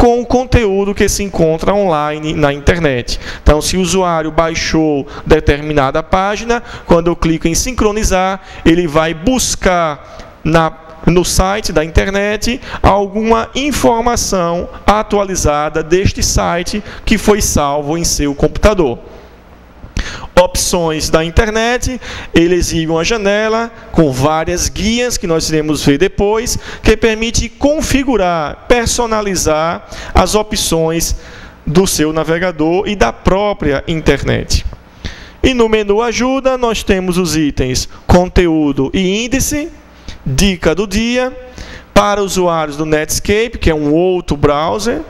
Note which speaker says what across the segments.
Speaker 1: com o conteúdo que se encontra online na internet. Então, se o usuário baixou determinada página, quando eu clico em sincronizar, ele vai buscar no site da internet alguma informação atualizada deste site que foi salvo em seu computador. Opções da internet, ele exibe uma janela com várias guias, que nós iremos ver depois, que permite configurar, personalizar as opções do seu navegador e da própria internet. E no menu ajuda, nós temos os itens conteúdo e índice, dica do dia, para usuários do Netscape, que é um outro browser,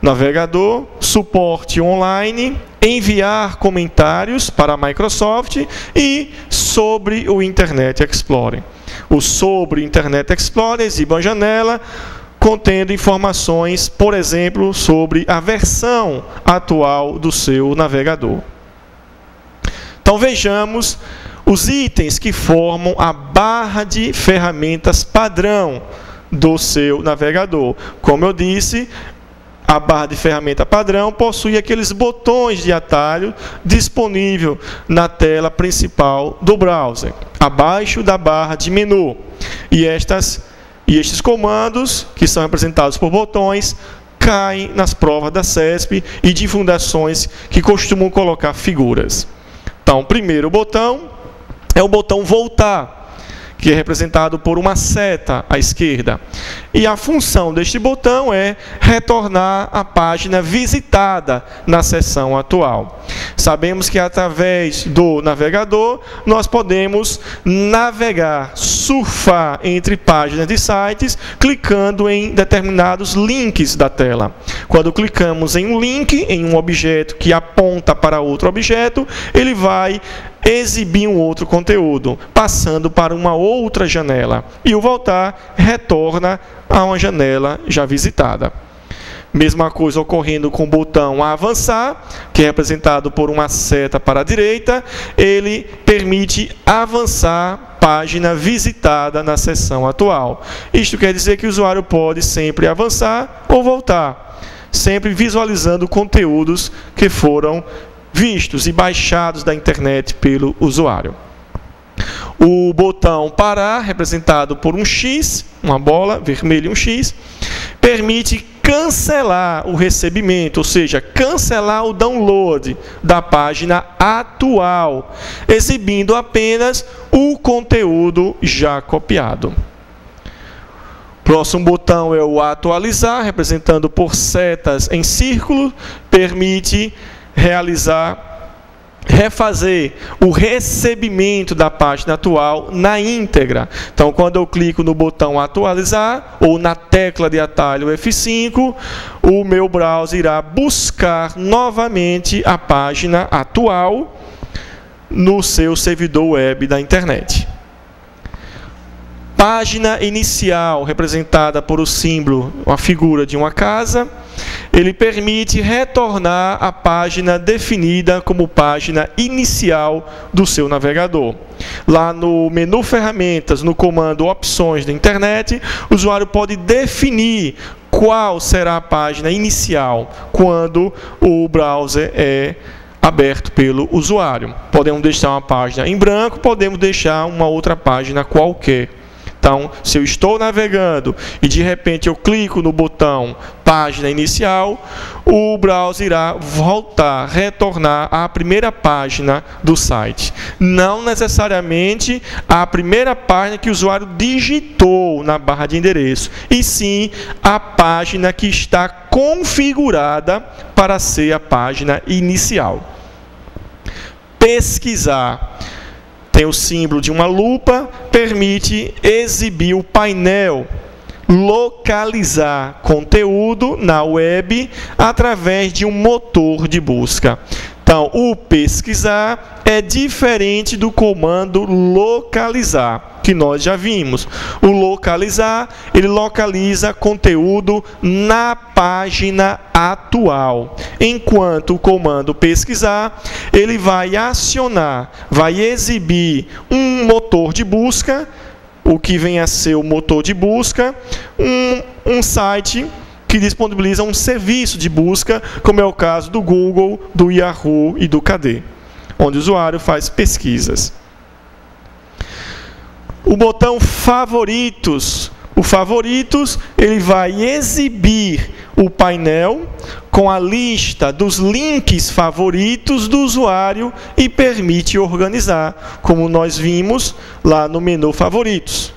Speaker 1: navegador, suporte online, enviar comentários para a Microsoft e sobre o Internet Explorer. O sobre Internet Explorer exibe uma janela contendo informações, por exemplo, sobre a versão atual do seu navegador. Então vejamos os itens que formam a barra de ferramentas padrão do seu navegador. Como eu disse, a barra de ferramenta padrão possui aqueles botões de atalho disponível na tela principal do browser, abaixo da barra de menu. E estes comandos, que são representados por botões, caem nas provas da CESP e de fundações que costumam colocar figuras. Então, o primeiro botão é o botão voltar, que é representado por uma seta à esquerda. E a função deste botão é retornar à página visitada na seção atual. Sabemos que através do navegador nós podemos navegar, surfar entre páginas de sites, clicando em determinados links da tela. Quando clicamos em um link, em um objeto que aponta para outro objeto, ele vai exibir um outro conteúdo, passando para uma outra janela. E o voltar retorna a uma janela já visitada. Mesma coisa ocorrendo com o botão avançar, que é representado por uma seta para a direita. Ele permite avançar página visitada na seção atual. Isto quer dizer que o usuário pode sempre avançar ou voltar, sempre visualizando conteúdos que foram vistos e baixados da internet pelo usuário. O botão parar, representado por um X, uma bola vermelha e um X, permite cancelar o recebimento, ou seja, cancelar o download da página atual, exibindo apenas o conteúdo já copiado. Próximo botão é o atualizar, representado por setas em círculo, permite refazer o recebimento da página atual na íntegra. Então, quando eu clico no botão atualizar ou na tecla de atalho F5, o meu browser irá buscar novamente a página atual no seu servidor web da internet. Página inicial, representada por o símbolo, uma figura de uma casa, ele permite retornar à página definida como página inicial do seu navegador. Lá no menu ferramentas, no comando opções da internet, o usuário pode definir qual será a página inicial quando o browser é aberto pelo usuário. Podemos deixar uma página em branco, podemos deixar uma outra página qualquer. Então, se eu estou navegando e de repente eu clico no botão página inicial, o browser irá voltar, retornar à primeira página do site. Não necessariamente a primeira página que o usuário digitou na barra de endereço, e sim a página que está configurada para ser a página inicial. Pesquisar. Tem o símbolo de uma lupa, permite exibir o painel, localizar conteúdo na web através de um motor de busca. Então, o pesquisar é diferente do comando localizar, que nós já vimos. O localizar, ele localiza conteúdo na página atual, enquanto o comando pesquisar, ele vai acionar, vai exibir um motor de busca, o que vem a ser o motor de busca, um site que disponibilizam um serviço de busca, como é o caso do Google, do Yahoo e do KD, onde o usuário faz pesquisas. O botão Favoritos. O Favoritos, ele vai exibir o painel com a lista dos links favoritos do usuário e permite organizar, como nós vimos lá no menu Favoritos.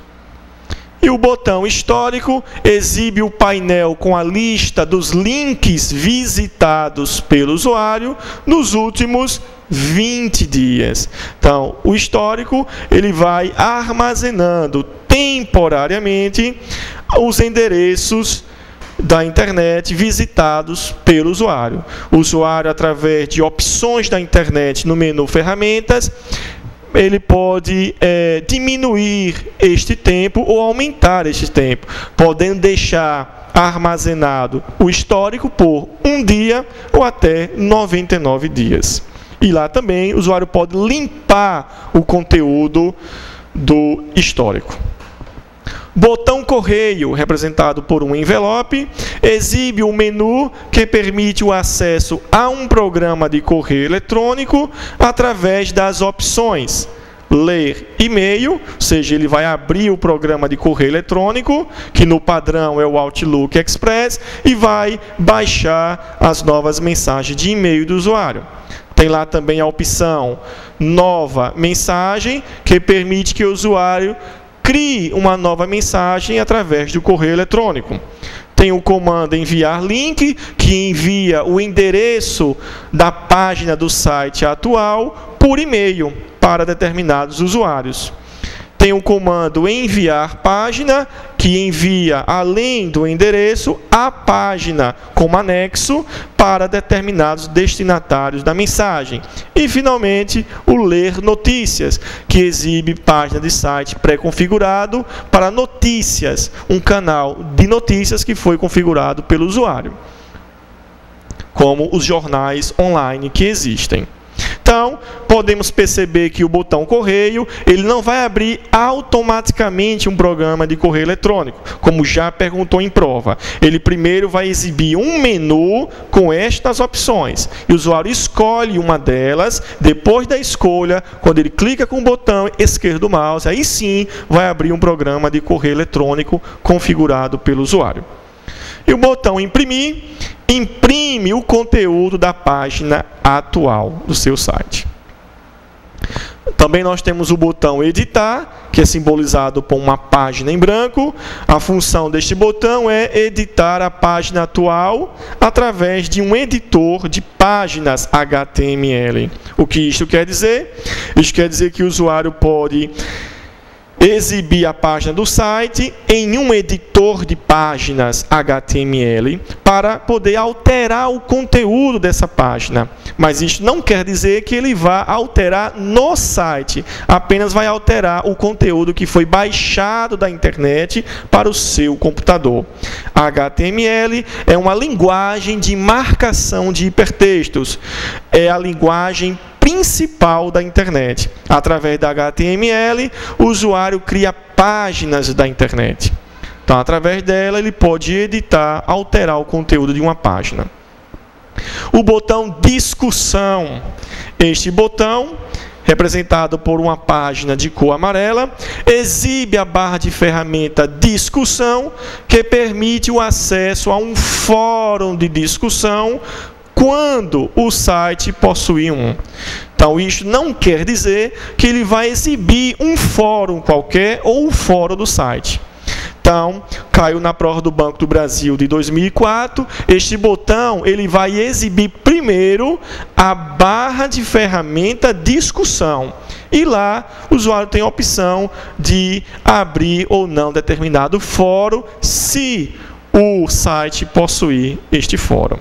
Speaker 1: E o botão Histórico exibe o painel com a lista dos links visitados pelo usuário nos últimos 20 dias. Então, o histórico, ele vai armazenando temporariamente os endereços da internet visitados pelo usuário. O usuário, através de opções da internet no menu Ferramentas, ele pode diminuir este tempo ou aumentar este tempo, podendo deixar armazenado o histórico por 1 dia ou até 99 dias. E lá também o usuário pode limpar o conteúdo do histórico. Botão Correio, representado por um envelope, exibe o menu que permite o acesso a um programa de correio eletrônico através das opções ler e-mail, ou seja, ele vai abrir o programa de correio eletrônico, que no padrão é o Outlook Express, e vai baixar as novas mensagens de e-mail do usuário. Tem lá também a opção Nova Mensagem, que permite que o usuário crie uma nova mensagem através do correio eletrônico. Tem o comando Enviar Link, que envia o endereço da página do site atual por e-mail para determinados usuários. Tem o comando Enviar Página, que envia, além do endereço, a página como anexo para determinados destinatários da mensagem. E, finalmente, o Ler Notícias, que exibe página de site pré-configurado para notícias, um canal de notícias que foi configurado pelo usuário, como os jornais online que existem. Então, podemos perceber que o botão Correio, ele não vai abrir automaticamente um programa de correio eletrônico, como já perguntou em prova. Ele primeiro vai exibir um menu com estas opções. E o usuário escolhe uma delas, depois da escolha, quando ele clica com o botão esquerdo do mouse, aí sim vai abrir um programa de correio eletrônico configurado pelo usuário. E o botão Imprimir, imprime o conteúdo da página atual do seu site. Também nós temos o botão Editar, que é simbolizado por uma página em branco. A função deste botão é editar a página atual através de um editor de páginas HTML. O que isto quer dizer? Isto quer dizer que o usuário pode exibir a página do site em um editor de páginas HTML para poder alterar o conteúdo dessa página. Mas isso não quer dizer que ele vá alterar no site, apenas vai alterar o conteúdo que foi baixado da internet para o seu computador. HTML é uma linguagem de marcação de hipertextos, é a linguagem principal da internet. Através da HTML, o usuário cria páginas da internet. Então, através dela, ele pode editar, alterar o conteúdo de uma página. O botão Discussão. Este botão, representado por uma página de cor amarela, exibe a barra de ferramenta Discussão, que permite o acesso a um fórum de discussão quando o site possui um. Então, isso não quer dizer que ele vai exibir um fórum qualquer ou o fórum do site. Então, caiu na prova do Banco do Brasil de 2004, este botão ele vai exibir primeiro a barra de ferramenta Discussão. E lá, o usuário tem a opção de abrir ou não determinado fórum, se o site possuir este fórum.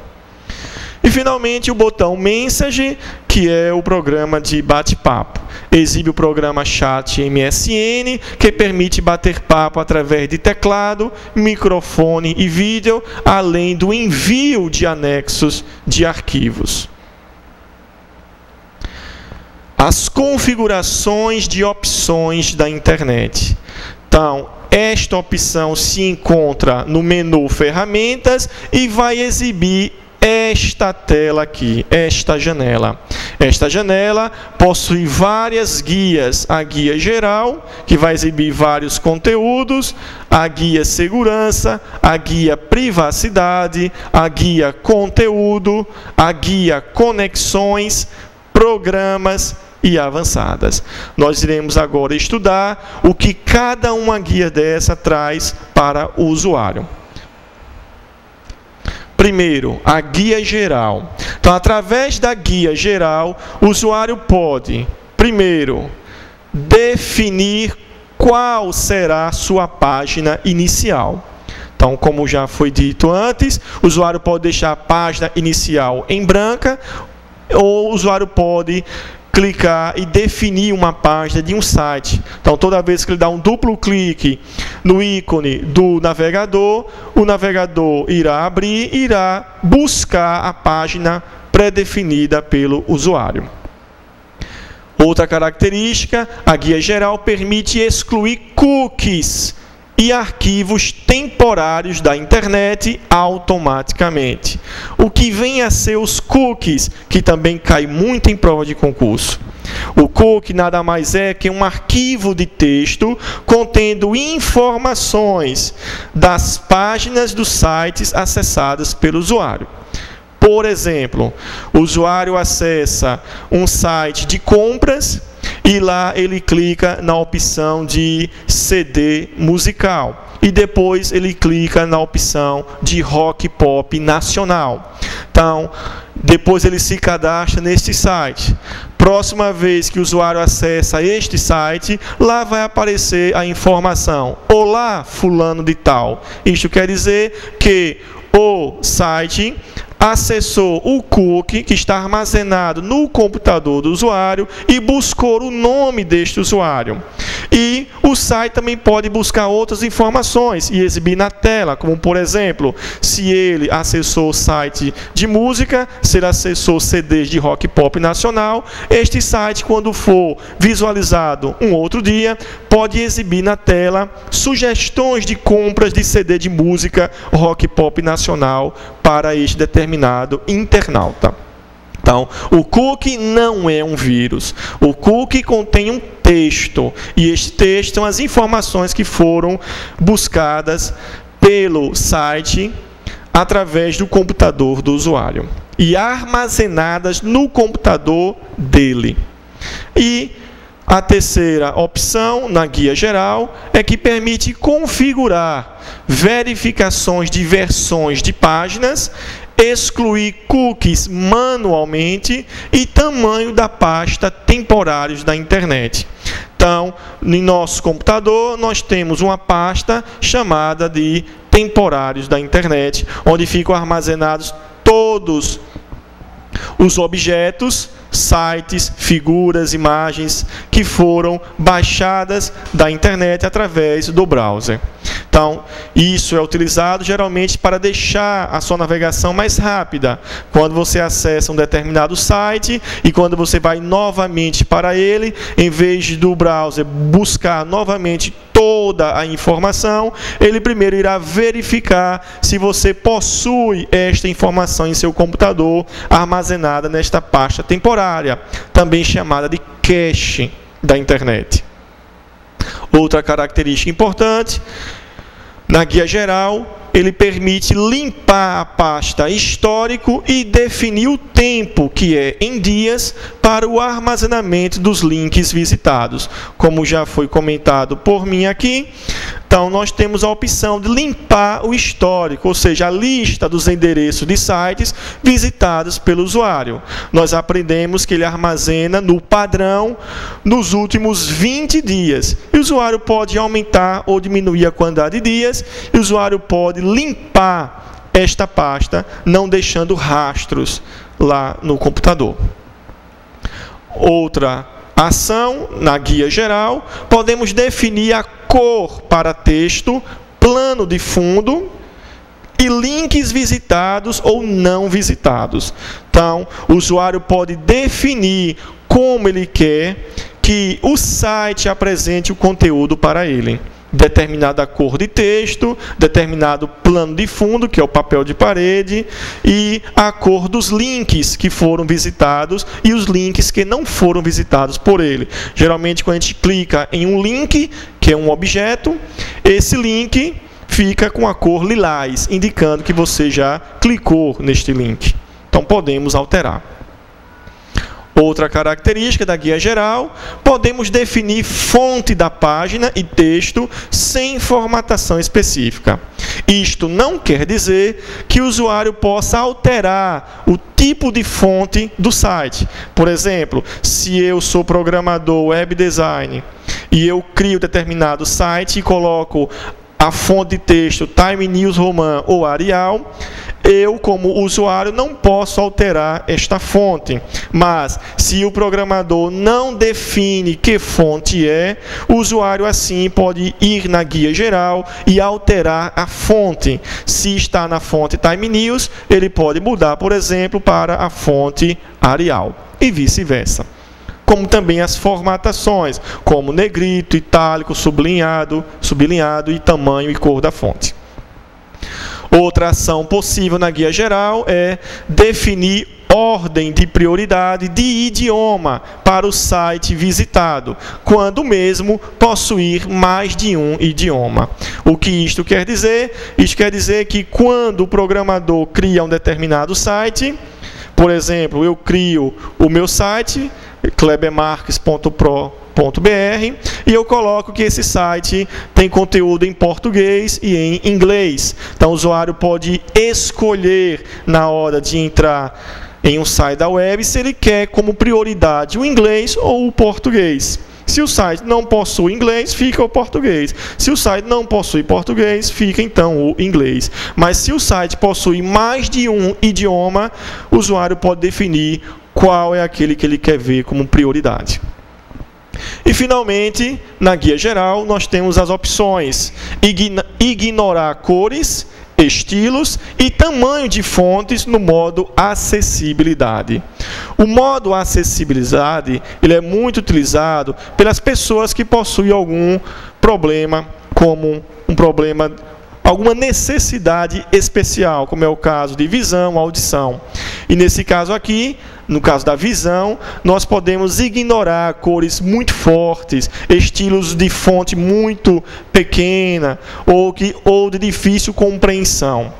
Speaker 1: E, finalmente, o botão Message, que é o programa de bate-papo. Exibe o programa Chat MSN, que permite bater papo através de teclado, microfone e vídeo, além do envio de anexos de arquivos. As configurações de opções da internet. Então, esta opção se encontra no menu Ferramentas e vai exibir esta tela aqui, esta janela. Esta janela possui várias guias. A guia geral, que vai exibir vários conteúdos, a guia segurança, a guia privacidade, a guia conteúdo, a guia conexões, programas e avançadas. Nós iremos agora estudar o que cada uma guia dessa traz para o usuário. Primeiro, a guia geral. Então, através da guia geral, o usuário pode, primeiro, definir qual será a sua página inicial. Então, como já foi dito antes, o usuário pode deixar a página inicial em branca, ou o usuário pode clicar e definir uma página de um site. Então, toda vez que ele dá um duplo clique no ícone do navegador, o navegador irá abrir e irá buscar a página pré-definida pelo usuário. Outra característica, a guia geral permite excluir cookies e arquivos temporários da internet automaticamente. O que vem a ser os cookies, que também cai muito em prova de concurso. O cookie nada mais é que um arquivo de texto contendo informações das páginas dos sites acessadas pelo usuário. Por exemplo, o usuário acessa um site de compras e lá ele clica na opção de CD musical. E depois ele clica na opção de rock pop nacional. Então, depois ele se cadastra neste site. Próxima vez que o usuário acessa este site, lá vai aparecer a informação: olá, fulano de tal. Isto quer dizer que o site acessou o cookie que está armazenado no computador do usuário e buscou o nome deste usuário. E o site também pode buscar outras informações e exibir na tela, como, por exemplo, se ele acessou o site de música, se ele acessou CDs de rock pop nacional, este site, quando for visualizado um outro dia, pode exibir na tela sugestões de compras de CD de música rock pop nacional para este determinado internauta. Então, o cookie não é um vírus. O cookie contém um texto. E este texto são as informações que foram buscadas pelo site através do computador do usuário e armazenadas no computador dele. E a terceira opção, na guia geral, é que permite configurar verificações de versões de páginas, excluir cookies manualmente e tamanho da pasta temporários da internet. Então, em nosso computador, nós temos uma pasta chamada de temporários da internet, onde ficam armazenados todos os objetos, sites, figuras, imagens que foram baixadas da internet através do browser. Então, isso é utilizado geralmente para deixar a sua navegação mais rápida. Quando você acessa um determinado site e quando você vai novamente para ele, em vez do browser buscar novamente toda a informação, ele primeiro irá verificar se você possui esta informação em seu computador armazenada nesta pasta temporária, também chamada de cache da internet. Outra característica importante, na guia geral, ele permite limpar a pasta histórico e definir o tempo, que é em dias, para o armazenamento dos links visitados. Como já foi comentado por mim aqui, então nós temos a opção de limpar o histórico, ou seja, a lista dos endereços de sites visitados pelo usuário. Nós aprendemos que ele armazena no padrão nos últimos 20 dias. E o usuário pode aumentar ou diminuir a quantidade de dias, e o usuário pode limpar esta pasta, não deixando rastros lá no computador. Outra ação, na guia geral, podemos definir a cor para texto, plano de fundo e links visitados ou não visitados. Então, o usuário pode definir como ele quer que o site apresente o conteúdo para ele. determinada cor de texto, determinado plano de fundo, que é o papel de parede, e a cor dos links que foram visitados e os links que não foram visitados por ele. Geralmente, quando a gente clica em um link, que é um objeto, esse link fica com a cor lilás, indicando que você já clicou neste link. Então, podemos alterar. Outra característica da guia geral, podemos definir fonte da página e texto sem formatação específica. Isto não quer dizer que o usuário possa alterar o tipo de fonte do site. Por exemplo, se eu sou programador web design e eu crio determinado site e coloco a fonte de texto Time News Roman ou Arial, eu, como usuário, não posso alterar esta fonte. Mas, se o programador não define que fonte é, o usuário, assim, pode ir na guia geral e alterar a fonte. Se está na fonte Time News, ele pode mudar, por exemplo, para a fonte Arial, e vice-versa. Como também as formatações, como negrito, itálico, sublinhado e tamanho e cor da fonte. Outra ação possível na guia geral é definir ordem de prioridade de idioma para o site visitado, quando mesmo possuir mais de um idioma. O que isto quer dizer? Isto quer dizer que quando o programador cria um determinado site, por exemplo, eu crio o meu site, klebermarques.pro.br, e eu coloco que esse site tem conteúdo em português e em inglês. Então, o usuário pode escolher, na hora de entrar em um site da web, se ele quer como prioridade o inglês ou o português. Se o site não possui inglês, fica o português. Se o site não possui português, fica então o inglês. Mas se o site possui mais de um idioma, o usuário pode definir qual é aquele que ele quer ver como prioridade. E, finalmente, na guia geral, nós temos as opções: ignorar cores, estilos e tamanho de fontes no modo acessibilidade. O modo acessibilidade ele é muito utilizado pelas pessoas que possuem algum problema, como alguma necessidade especial, como é o caso de visão, audição. E nesse caso aqui, no caso da visão, nós podemos ignorar cores muito fortes, estilos de fonte muito pequena ou de difícil compreensão,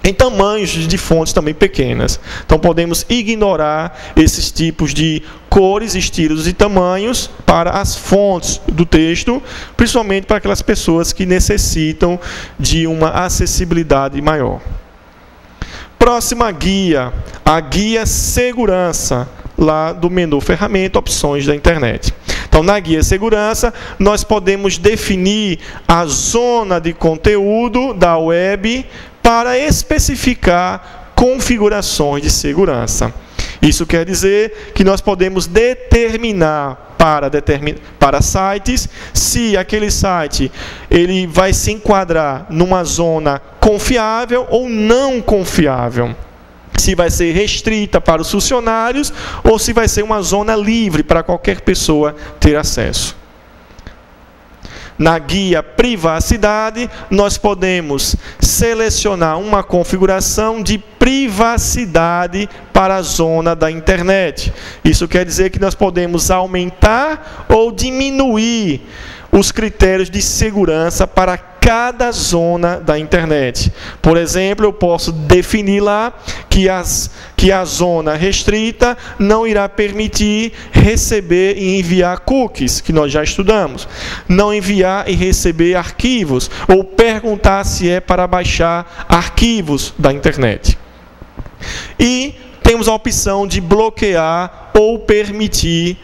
Speaker 1: em tamanhos de fontes também pequenas. Então, podemos ignorar esses tipos de cores, estilos e tamanhos para as fontes do texto, principalmente para aquelas pessoas que necessitam de uma acessibilidade maior. Próxima guia, a guia segurança, lá do menu ferramenta, opções da internet. Então, na guia segurança, nós podemos definir a zona de conteúdo da web para especificar configurações de segurança. Isso quer dizer que nós podemos determinar para sites se aquele site ele vai se enquadrar numa zona confiável ou não confiável. Se vai ser restrita para os funcionários ou se vai ser uma zona livre para qualquer pessoa ter acesso. Na guia privacidade, nós podemos selecionar uma configuração de privacidade para a zona da internet. Isso quer dizer que nós podemos aumentar ou diminuir os critérios de segurança para cada zona da internet. Por exemplo, eu posso definir lá que a zona restrita não irá permitir receber e enviar cookies, que nós já estudamos. Não enviar e receber arquivos, ou perguntar se é para baixar arquivos da internet. E temos a opção de bloquear ou permitir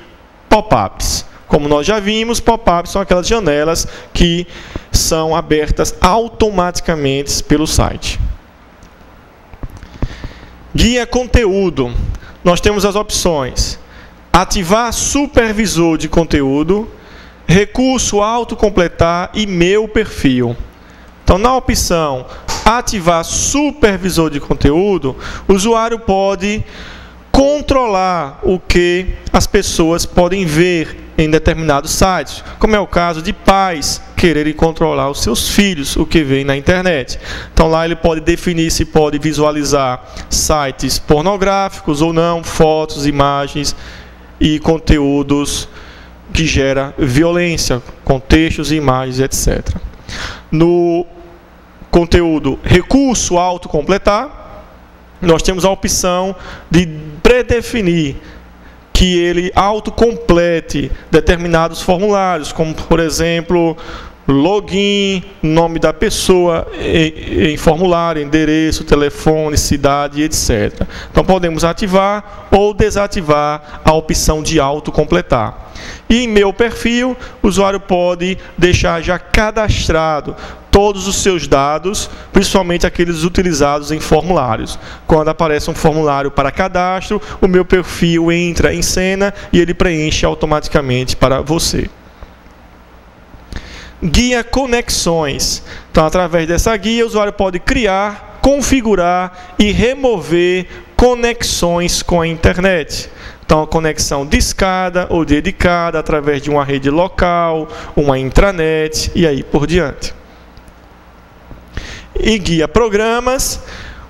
Speaker 1: pop-ups. Como nós já vimos, pop-ups são aquelas janelas que são abertas automaticamente pelo site. Guia conteúdo. Nós temos as opções: ativar supervisor de conteúdo, recurso autocompletar e meu perfil. Então, na opção ativar supervisor de conteúdo, o usuário pode controlar o que as pessoas podem ver em determinados sites, como é o caso de pais quererem controlar os seus filhos, o que vem na internet. Então lá ele pode definir se pode visualizar sites pornográficos ou não, fotos, imagens e conteúdos que gera violência, com textos, imagens, etc. No conteúdo recurso autocompletar, nós temos a opção de predefinir que ele autocomplete determinados formulários, como, por exemplo, login, nome da pessoa em formulário, endereço, telefone, cidade, etc. Então, podemos ativar ou desativar a opção de autocompletar. E em meu perfil, o usuário pode deixar já cadastrado todos os seus dados, principalmente aqueles utilizados em formulários. Quando aparece um formulário para cadastro, o meu perfil entra em cena e ele preenche automaticamente para você. Guia Conexões. Então, através dessa guia, o usuário pode criar, configurar e remover conexões com a internet. Então, a conexão discada ou dedicada através de uma rede local, uma intranet e aí por diante. E guia Programas.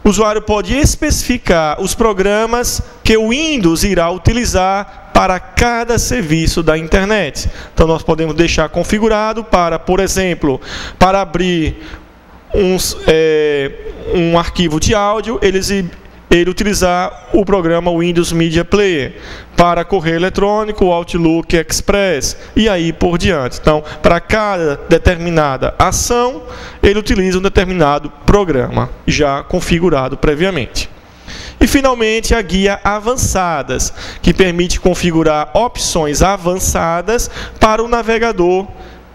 Speaker 1: O usuário pode especificar os programas que o Windows irá utilizar para cada serviço da internet. Então, nós podemos deixar configurado para, por exemplo, para abrir um arquivo de áudio, ele utilizar o programa Windows Media Player, para correio eletrônico, o Outlook Express, e aí por diante. Então, para cada determinada ação, ele utiliza um determinado programa, já configurado previamente. E, finalmente, a guia Avançadas, que permite configurar opções avançadas para o navegador,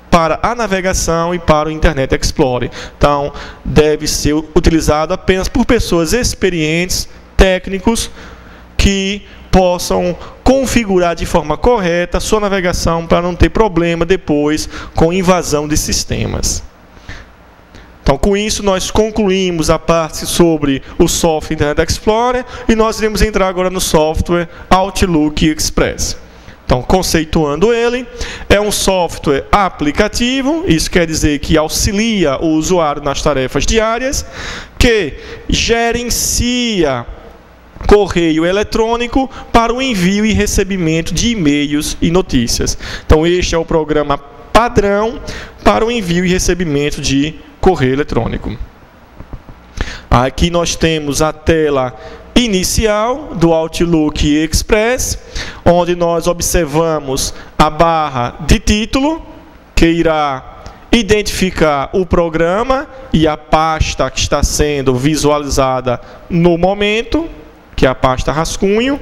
Speaker 1: para a navegação e para o Internet Explorer. Então, deve ser utilizado apenas por pessoas experientes, técnicos, que possam configurar de forma correta a sua navegação para não ter problema depois com invasão de sistemas. Então, com isso, nós concluímos a parte sobre o software Internet Explorer e nós iremos entrar agora no software Outlook Express. Então, conceituando ele, é um software aplicativo, isso quer dizer que auxilia o usuário nas tarefas diárias, que gerencia correio eletrônico para o envio e recebimento de e-mails e notícias. Então, este é o programa padrão para o envio e recebimento de correio eletrônico. Aqui nós temos a tela inicial do Outlook Express, onde nós observamos a barra de título, que irá identificar o programa e a pasta que está sendo visualizada no momento, que é a pasta rascunho.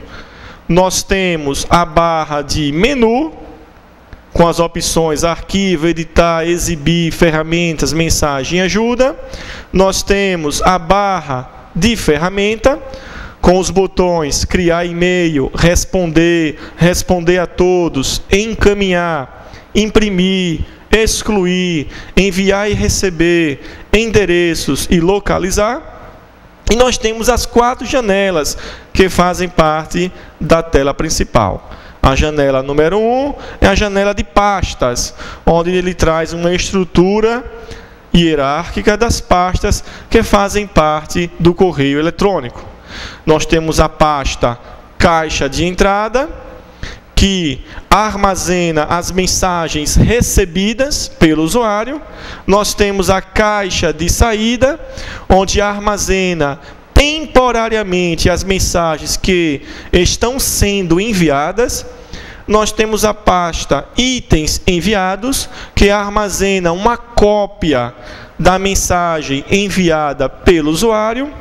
Speaker 1: Nós temos a barra de menu, com as opções arquivo, editar, exibir, ferramentas, mensagem e ajuda. Nós temos a barra de ferramenta, com os botões criar e-mail, responder a todos, encaminhar, imprimir, excluir, enviar e receber, endereços e localizar. E nós temos as 4 janelas que fazem parte da tela principal. A janela número 1 é a janela de pastas, onde ele traz uma estrutura hierárquica das pastas que fazem parte do correio eletrônico. Nós temos a pasta caixa de entrada, que armazena as mensagens recebidas pelo usuário. Nós temos a caixa de saída, onde armazena temporariamente as mensagens que estão sendo enviadas. Nós temos a pasta itens enviados, que armazena uma cópia da mensagem enviada pelo usuário.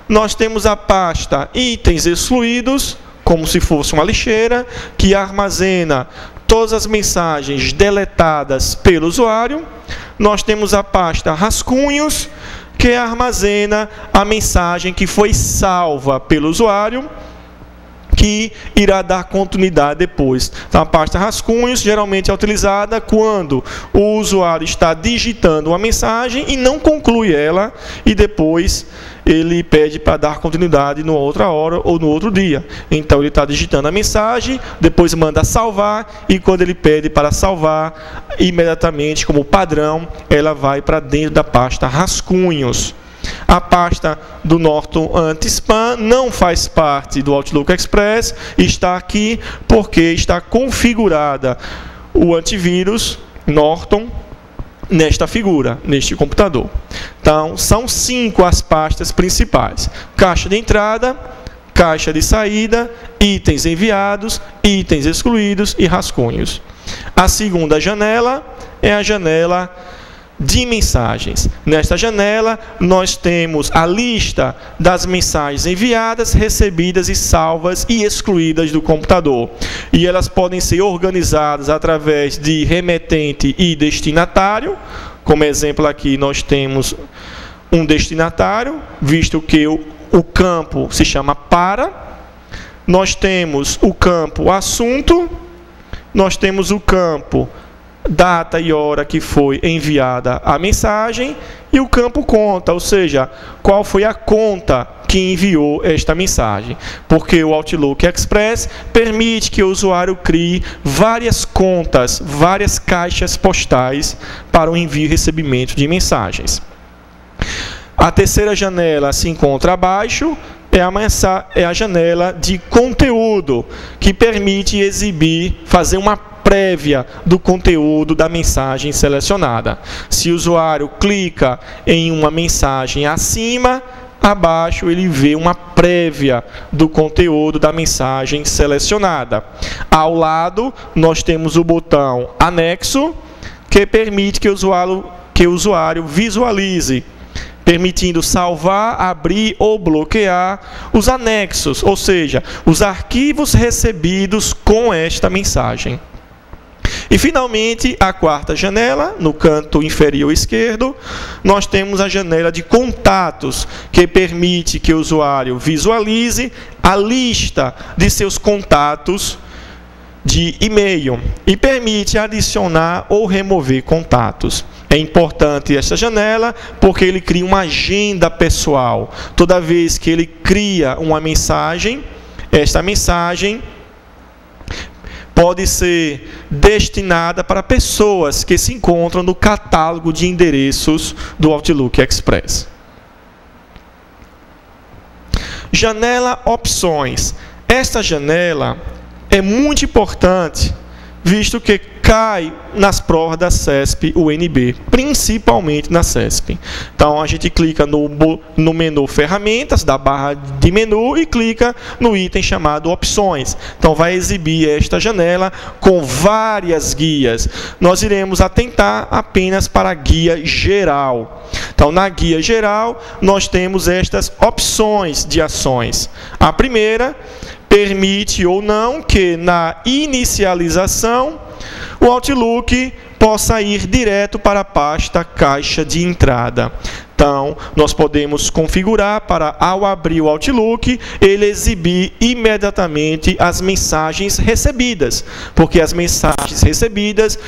Speaker 1: Nós temos a pasta itens excluídos, como se fosse uma lixeira, que armazena todas as mensagens deletadas pelo usuário. Nós temos a pasta rascunhos, que armazena a mensagem que foi salva pelo usuário, que irá dar continuidade depois. Então, a pasta rascunhos geralmente é utilizada quando o usuário está digitando uma mensagem e não conclui ela, e depois ele pede para dar continuidade numa outra hora ou no outro dia. Então, ele está digitando a mensagem, depois manda salvar, e quando ele pede para salvar, imediatamente, como padrão, ela vai para dentro da pasta rascunhos. A pasta do Norton Anti-Spam não faz parte do Outlook Express, está aqui porque está configurada o antivírus Norton nesta figura, neste computador. Então, são 5 as pastas principais: caixa de entrada, caixa de saída, itens enviados, itens excluídos e rascunhos. A segunda janela é a janela de mensagens. Nesta janela, nós temos a lista das mensagens enviadas, recebidas e salvas e excluídas do computador. E elas podem ser organizadas através de remetente e destinatário. Como exemplo aqui, nós temos um destinatário, visto que o campo se chama para. Nós temos o campo assunto. Nós temos o campo data e hora que foi enviada a mensagem, e o campo conta, ou seja, qual foi a conta que enviou esta mensagem. Porque o Outlook Express permite que o usuário crie várias contas, várias caixas postais para o envio e recebimento de mensagens. A terceira janela se encontra abaixo, é a janela de conteúdo, que permite exibir, fazer uma prévia do conteúdo da mensagem selecionada. Se o usuário clica em uma mensagem acima, abaixo ele vê uma prévia do conteúdo da mensagem selecionada. Ao lado, nós temos o botão anexo, que permite que o usuário visualize, permitindo salvar, abrir ou bloquear os anexos, ou seja, os arquivos recebidos com esta mensagem. E, finalmente, a quarta janela, no canto inferior esquerdo, nós temos a janela de contatos, que permite que o usuário visualize a lista de seus contatos de e-mail e permite adicionar ou remover contatos. É importante esta janela porque ele cria uma agenda pessoal. Toda vez que ele cria uma mensagem, esta mensagem pode ser destinada para pessoas que se encontram no catálogo de endereços do Outlook Express. Janela Opções. Esta janela é muito importante, visto que cai nas provas da CESP UNB, principalmente na CESP. Então, a gente clica no menu Ferramentas, da barra de menu, e clica no item chamado Opções. Então, vai exibir esta janela com várias guias. Nós iremos atentar apenas para a guia geral. Então, na guia geral, nós temos estas opções de ações. A primeira permite ou não que, na inicialização, o Outlook possa ir direto para a pasta caixa de entrada. Então, nós podemos configurar para, ao abrir o Outlook, ele exibir imediatamente as mensagens recebidas, porque as mensagens recebidas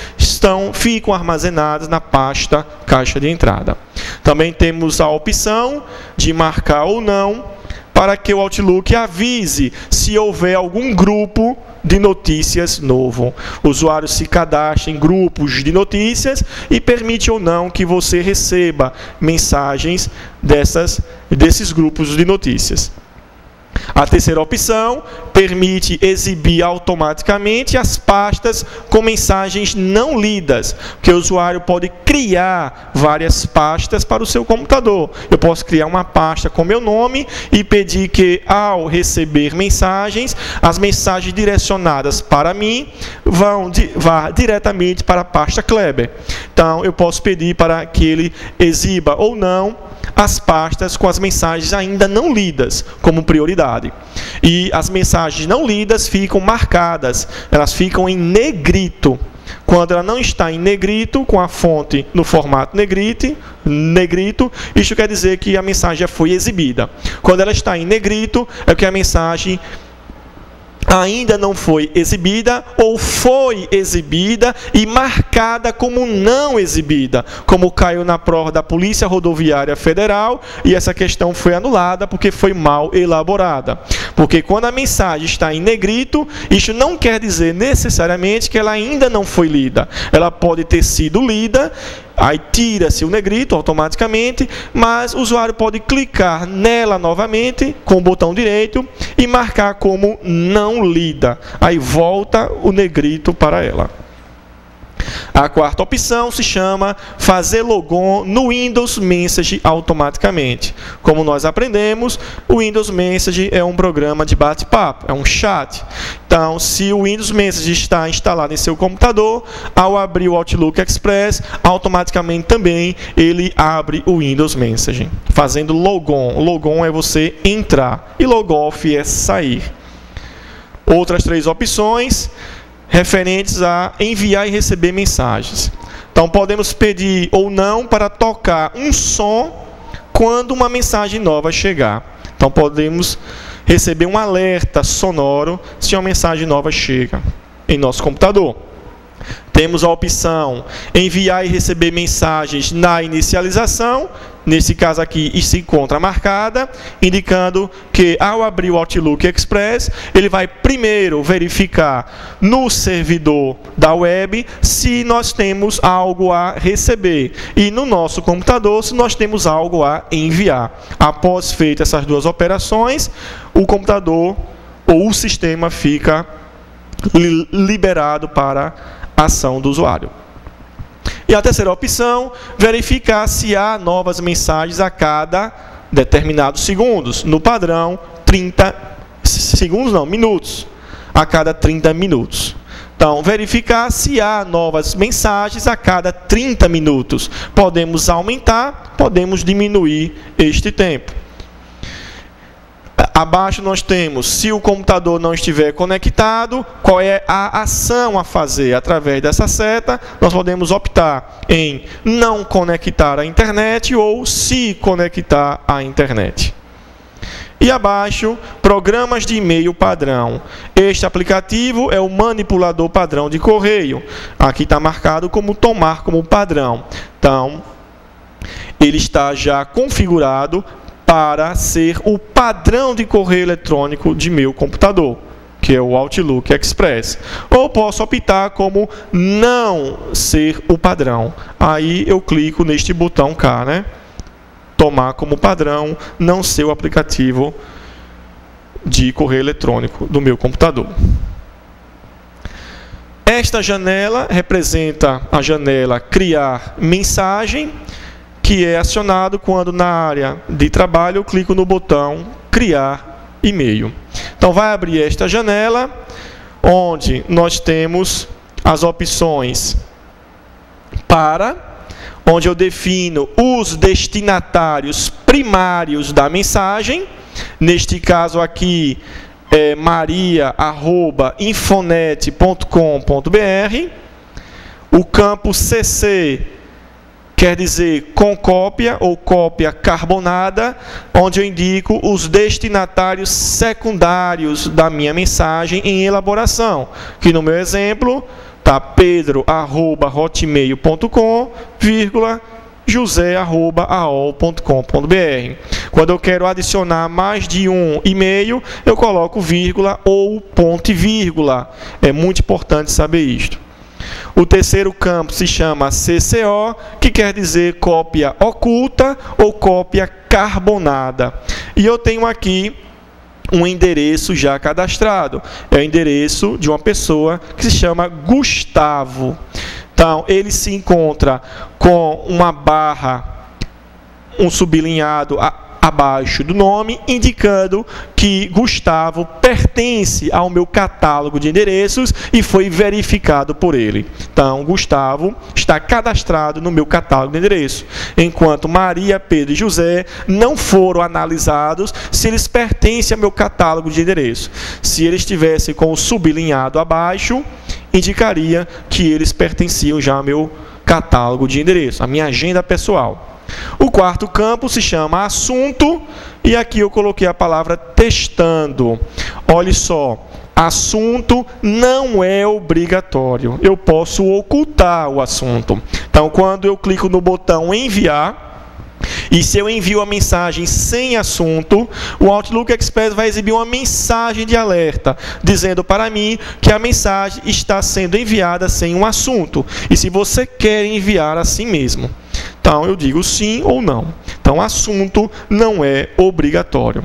Speaker 1: ficam armazenadas na pasta caixa de entrada. Também temos a opção de marcar ou não, para que o Outlook avise se houver algum grupo de notícias novo. O usuário se cadastra em grupos de notícias e permite ou não que você receba mensagens desses grupos de notícias. A terceira opção permite exibir automaticamente as pastas com mensagens não lidas, porque o usuário pode criar várias pastas para o seu computador. Eu posso criar uma pasta com meu nome e pedir que, ao receber mensagens, as mensagens direcionadas para mim vá diretamente para a pasta Kleber. Então, eu posso pedir para que ele exiba ou não as pastas com as mensagens ainda não lidas como prioridade. E as mensagens não lidas ficam marcadas, elas ficam em negrito. Quando ela não está em negrito, com a fonte no formato negrito, isso quer dizer que a mensagem já foi exibida. Quando ela está em negrito, é que a mensagem ainda não foi exibida ou foi exibida e marcada como não exibida, como caiu na prova da Polícia Rodoviária Federal, e essa questão foi anulada porque foi mal elaborada. Porque quando a mensagem está em negrito, isso não quer dizer necessariamente que ela ainda não foi lida. Ela pode ter sido lida, aí tira-se o negrito automaticamente, mas o usuário pode clicar nela novamente com o botão direito e marcar como não lida. Aí volta o negrito para ela. A quarta opção se chama fazer logon no Windows Message automaticamente. Como nós aprendemos, o Windows Message é um programa de bate-papo, é um chat. Então, se o Windows Message está instalado em seu computador, ao abrir o Outlook Express, automaticamente também ele abre o Windows Message, fazendo logon. Logon é você entrar e logoff é sair. Outras três opções referentes a enviar e receber mensagens. Então, podemos pedir ou não para tocar um som quando uma mensagem nova chegar. Então, podemos receber um alerta sonoro se uma mensagem nova chega em nosso computador. Temos a opção enviar e receber mensagens na inicialização. Nesse caso aqui, se encontra marcada, indicando que ao abrir o Outlook Express, ele vai primeiro verificar no servidor da web se nós temos algo a receber e no nosso computador se nós temos algo a enviar. Após feitas essas duas operações, o computador ou o sistema fica liberado para a ação do usuário. E a terceira opção, verificar se há novas mensagens a cada determinados segundos. No padrão, 30 segundos não, minutos. A cada 30 minutos. Então, verificar se há novas mensagens a cada 30 minutos. Podemos aumentar, podemos diminuir este tempo. Abaixo nós temos, se o computador não estiver conectado, qual é a ação a fazer. Através dessa seta, nós podemos optar em não conectar à internet ou se conectar à internet. E abaixo, programas de e-mail padrão. Este aplicativo é o manipulador padrão de correio. Aqui está marcado como tomar como padrão. Então, ele está já configurado para ser o padrão de correio eletrônico de meu computador, que é o Outlook Express. Ou posso optar como não ser o padrão. Aí eu clico neste botão K, né? Tomar como padrão, não ser o aplicativo de correio eletrônico do meu computador. Esta janela representa a janela criar mensagem, que é acionado quando na área de trabalho eu clico no botão criar e-mail. Então vai abrir esta janela, onde nós temos as opções para, onde eu defino os destinatários primários da mensagem. Neste caso aqui é maria@infonet.com.br. O campo CC quer dizer com cópia ou cópia carbonada, onde eu indico os destinatários secundários da minha mensagem em elaboração, que no meu exemplo está pedro@hotmail.com, josé@aol.com.br. Quando eu quero adicionar mais de um e-mail, eu coloco vírgula ou ponto e vírgula. É muito importante saber isto. O terceiro campo se chama CCO, que quer dizer cópia oculta ou cópia carbonada. E eu tenho aqui um endereço já cadastrado. É o endereço de uma pessoa que se chama Gustavo. Então, ele se encontra com uma barra, um sublinhado abaixo do nome, indicando que Gustavo pertence ao meu catálogo de endereços e foi verificado por ele. Então, Gustavo está cadastrado no meu catálogo de endereços, enquanto Maria, Pedro e José não foram analisados se eles pertencem ao meu catálogo de endereços. Se eles estivessem com o sublinhado abaixo, indicaria que eles pertenciam já ao meu catálogo de endereços, a minha agenda pessoal. O quarto campo se chama assunto, e aqui eu coloquei a palavra testando. Olhe só, assunto não é obrigatório. Eu posso ocultar o assunto. Então, quando eu clico no botão enviar, e se eu envio a mensagem sem assunto, o Outlook Express vai exibir uma mensagem de alerta, dizendo para mim que a mensagem está sendo enviada sem um assunto. E se você quer enviar assim mesmo. Então, eu digo sim ou não. Então, assunto não é obrigatório.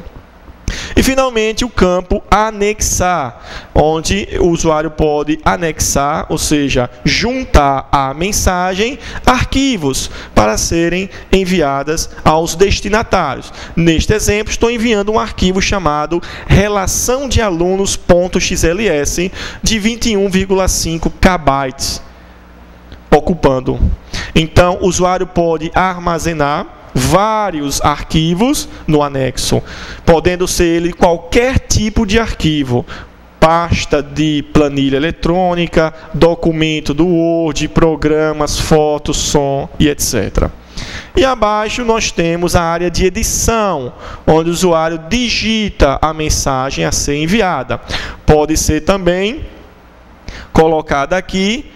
Speaker 1: E, finalmente, o campo anexar, onde o usuário pode anexar, ou seja, juntar à mensagem arquivos para serem enviadas aos destinatários. Neste exemplo, estou enviando um arquivo chamado relação de alunos.xls de 21,5 KB, ocupando. Então, o usuário pode armazenar vários arquivos no anexo, podendo ser ele qualquer tipo de arquivo, pasta de planilha eletrônica, documento do Word, programas, fotos, som e etc. E abaixo nós temos a área de edição, onde o usuário digita a mensagem a ser enviada. Pode ser também colocada aqui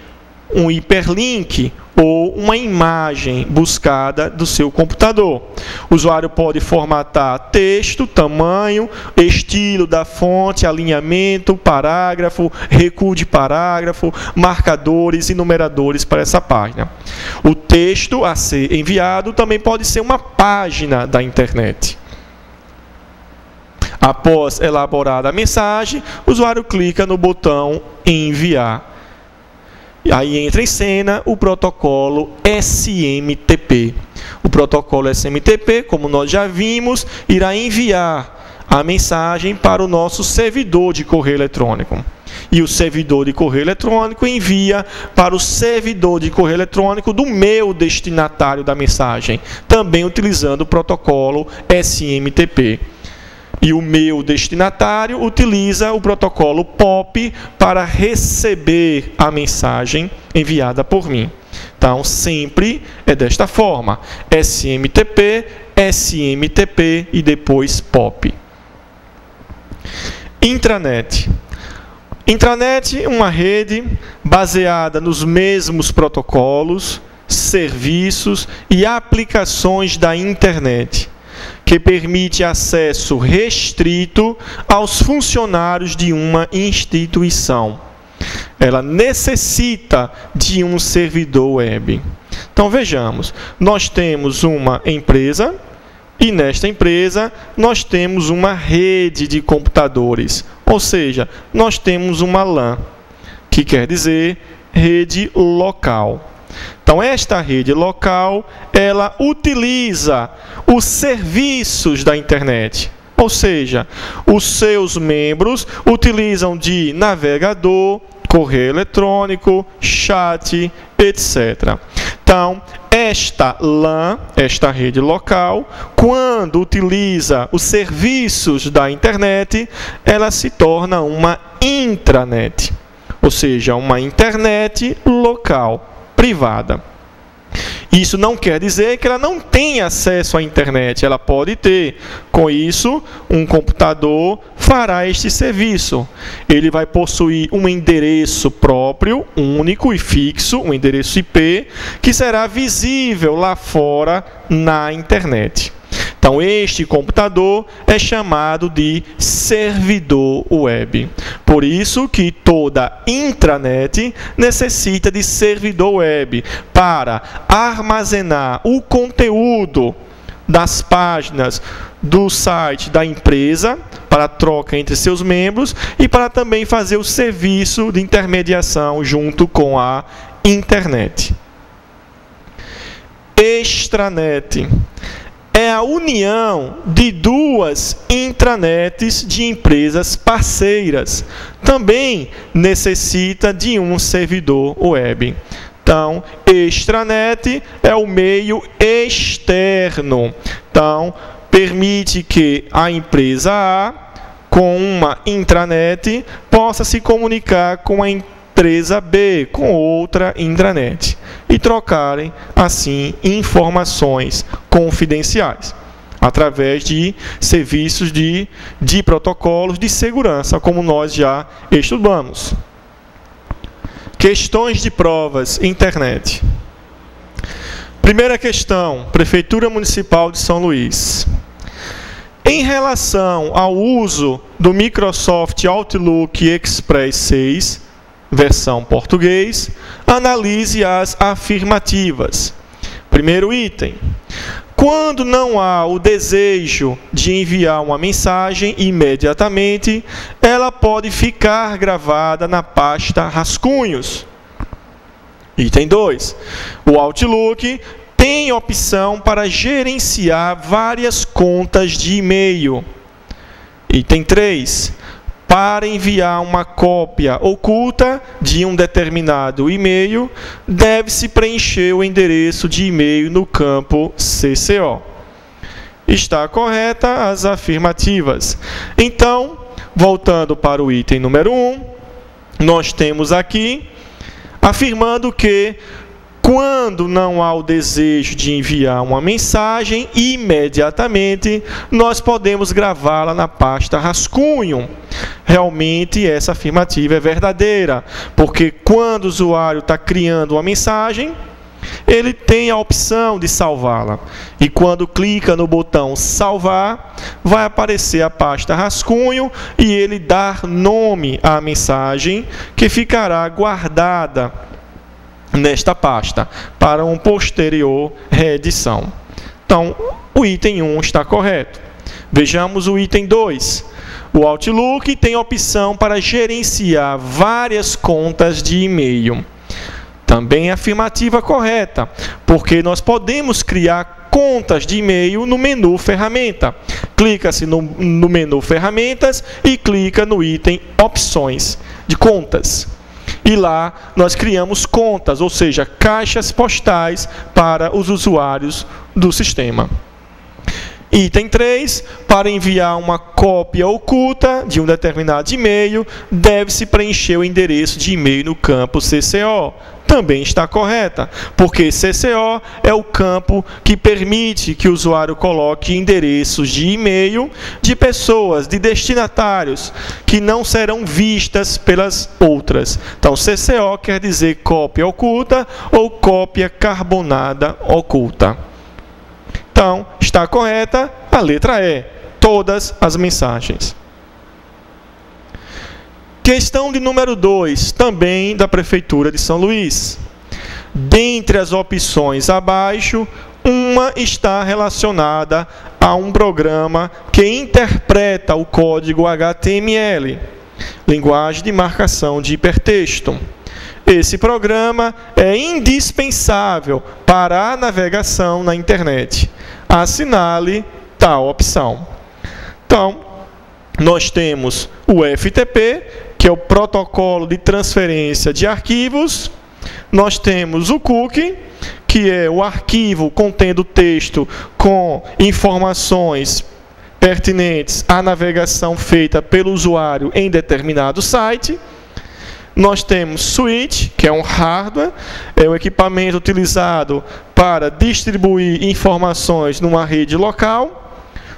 Speaker 1: um hiperlink ou uma imagem buscada do seu computador. O usuário pode formatar texto, tamanho, estilo da fonte, alinhamento, parágrafo, recuo de parágrafo, marcadores e numeradores para essa página. O texto a ser enviado também pode ser uma página da internet. Após elaborada a mensagem, o usuário clica no botão enviar. Aí entra em cena o protocolo SMTP. O protocolo SMTP, como nós já vimos, irá enviar a mensagem para o nosso servidor de correio eletrônico. E o servidor de correio eletrônico envia para o servidor de correio eletrônico do meu destinatário da mensagem, também utilizando o protocolo SMTP. E o meu destinatário utiliza o protocolo POP para receber a mensagem enviada por mim. Então, sempre é desta forma: SMTP, SMTP e depois POP. Intranet. Intranet é uma rede baseada nos mesmos protocolos, serviços e aplicações da internet, que permite acesso restrito aos funcionários de uma instituição. Ela necessita de um servidor web. Então, vejamos, nós temos uma empresa e nesta empresa nós temos uma rede de computadores, ou seja, nós temos uma LAN, que quer dizer rede local. Então, esta rede local, ela utiliza os serviços da internet. Ou seja, os seus membros utilizam de navegador, correio eletrônico, chat, etc. Então, esta LAN, esta rede local, quando utiliza os serviços da internet, ela se torna uma intranet. Ou seja, uma internet local, privada. Isso não quer dizer que ela não tenha acesso à internet. Ela pode ter. Com isso, um computador fará este serviço. Ele vai possuir um endereço próprio, único e fixo, um endereço IP, que será visível lá fora na internet. Então, este computador é chamado de servidor web. Por isso que toda intranet necessita de servidor web para armazenar o conteúdo das páginas do site da empresa para troca entre seus membros e para também fazer o serviço de intermediação junto com a internet. Extranet é a união de duas intranets de empresas parceiras. Também necessita de um servidor web. Então, extranet é o meio externo. Então, permite que a empresa A, com uma intranet, possa se comunicar com a empresa B, com outra intranet, e trocarem, assim, informações confidenciais. através de serviços de protocolos de segurança, como nós já estudamos. Questões de provas, internet. Primeira questão, Prefeitura Municipal de São Luís. Em relação ao uso do Microsoft Outlook Express 6, versão português, analise as afirmativas. Primeiro item. Quando não há o desejo de enviar uma mensagem imediatamente, ela pode ficar gravada na pasta rascunhos. Item 2. O Outlook tem opção para gerenciar várias contas de e-mail. Item 3. Para enviar uma cópia oculta de um determinado e-mail, deve-se preencher o endereço de e-mail no campo CCO. Está correta as afirmativas. Então, voltando para o item número 1, nós temos aqui afirmando que quando não há o desejo de enviar uma mensagem, imediatamente nós podemos gravá-la na pasta rascunho. Realmente essa afirmativa é verdadeira, porque quando o usuário está criando uma mensagem, ele tem a opção de salvá-la. E quando clica no botão salvar, vai aparecer a pasta rascunho e ele dar nome à mensagem que ficará guardada nesta pasta, para uma posterior reedição. Então, o item 1 está correto. Vejamos o item 2. O Outlook tem opção para gerenciar várias contas de e-mail. Também afirmativa correta, porque nós podemos criar contas de e-mail no menu Ferramenta. Clica-se no menu Ferramentas e clica no item Opções de Contas. E lá nós criamos contas, ou seja, caixas postais para os usuários do sistema. Item 3, para enviar uma cópia oculta de um determinado e-mail, deve-se preencher o endereço de e-mail no campo CCO. Também está correta, porque CCO é o campo que permite que o usuário coloque endereços de e-mail de pessoas, de destinatários, que não serão vistas pelas outras. Então, CCO quer dizer cópia oculta ou cópia carbonada oculta. Então, está correta a letra E, todas as mensagens. Questão de número 2, também da Prefeitura de São Luís. Dentre as opções abaixo, uma está relacionada a um programa que interpreta o código HTML, linguagem de marcação de hipertexto. Esse programa é indispensável para a navegação na internet. Assinale tal opção. Então, nós temos o FTP, que é o protocolo de transferência de arquivos. Nós temos o cookie, que é o arquivo contendo texto com informações pertinentes à navegação feita pelo usuário em determinado site. Nós temos switch, que é um hardware, é o equipamento utilizado para distribuir informações numa rede local.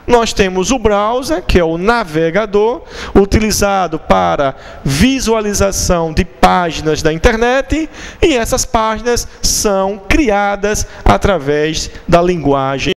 Speaker 1: Nós temos o browser, que é o navegador, utilizado para visualização de páginas da internet, e essas páginas são criadas através da linguagem